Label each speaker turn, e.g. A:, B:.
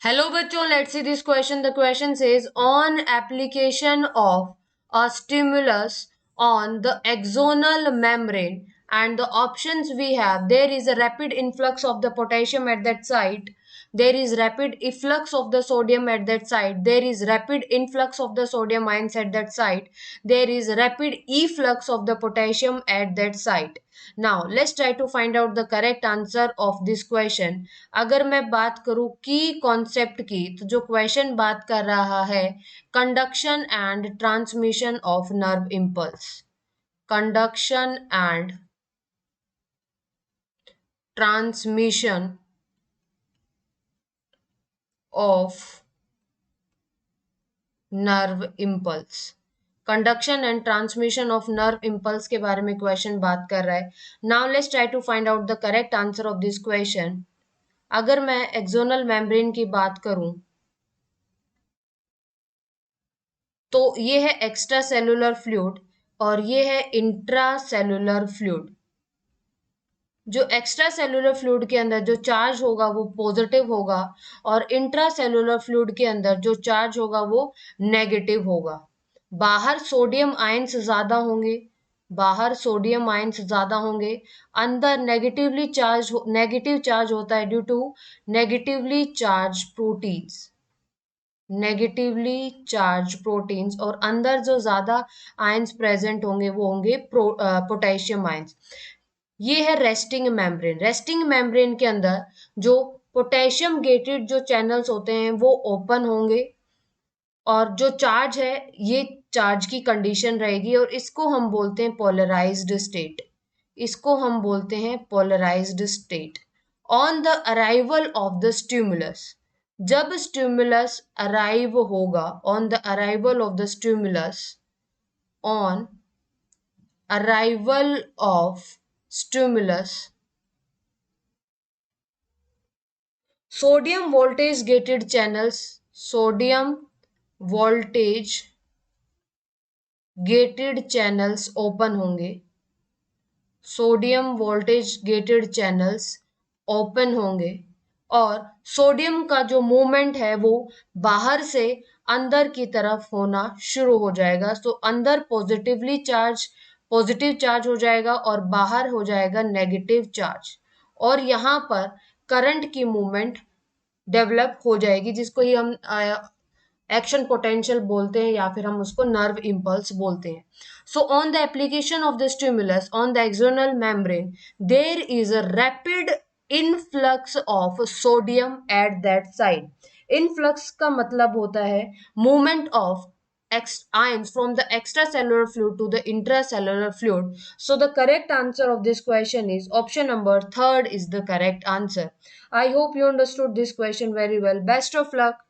A: Hello बच्चों, let's see this question. The question says on application of a stimulus on the axonal membrane, and the options we have, there is a rapid influx of the potassium at that site, there is rapid efflux of the sodium at that site, there is rapid influx of the sodium ions at that site, there is rapid efflux of the potassium at that site. Now let's try to find out the correct answer of this question. अगर मैं बात करूं की concept की, तो जो question बात कर रहा है conduction and transmission of nerve impulse, conduction and transmission of nerve impulse, conduction and transmission of nerve impulse के बारे में क्वेश्चन बात कर रहा है. Now let's try to find out the correct answer of this question. अगर मैं axonal membrane की बात करूं, तो ये है एक्स्ट्रा सेलुलर फ्लूइड और ये है इंट्रा सेलुलर फ्लूइड. जो एक्स्ट्रा सेलुलर फ्लूइड के अंदर जो चार्ज होगा वो पॉजिटिव होगा, और इंट्रा सेलुलर फ्लूइड के अंदर जो चार्ज होगा वो नेगेटिव होगा. बाहर सोडियम आयंस ज्यादा होंगे, बाहर सोडियम आयंस ज्यादा होंगे, अंदर नेगेटिव चार्ज होता है due to negatively charge proteins, negatively charge proteins, और अंदर जो ज्यादा आयंस प्रेजेंट होंगे वो होंगे पोटेशियम आयंस. ये है रेस्टिंग मेम्ब्रेन. रेस्टिंग मेम्ब्रेन के अंदर जो पोटेशियम गेटेड जो चैनल्स होते हैं वो ओपन होंगे, और जो चार्ज है ये चार्ज की कंडीशन रहेगी, और इसको हम बोलते हैं पोलराइज्ड स्टेट, इसको हम बोलते हैं polarized state. On the arrival of the stimulus, जब स्टिमुलस अराइव होगा, on the arrival of the stimulus, on arrival of stimulus, sodium voltage gated channels, sodium voltage gated channels open होंगे, sodium voltage gated channels open होंगे, और sodium का जो movement है वो बाहर से अंदर की तरफ होना शुरू हो जाएगा. तो अंदर पॉजिटिव चार्ज हो जाएगा और बाहर हो जाएगा नेगेटिव चार्ज, और यहाँ पर करंट की मूवमेंट डेवलप हो जाएगी, जिसको ही हम एक्शन पोटेंशियल बोलते हैं, या फिर हम उसको नर्व इम्पल्स बोलते हैं. So on the application of the stimulus on the external membrane, there is a rapid influx of sodium at that side. Influx का मतलब होता है movement of ions from the extracellular fluid to the intracellular fluid. So the correct answer of this question is option number third is the correct answer. I hope you understood this question very well. Best of luck.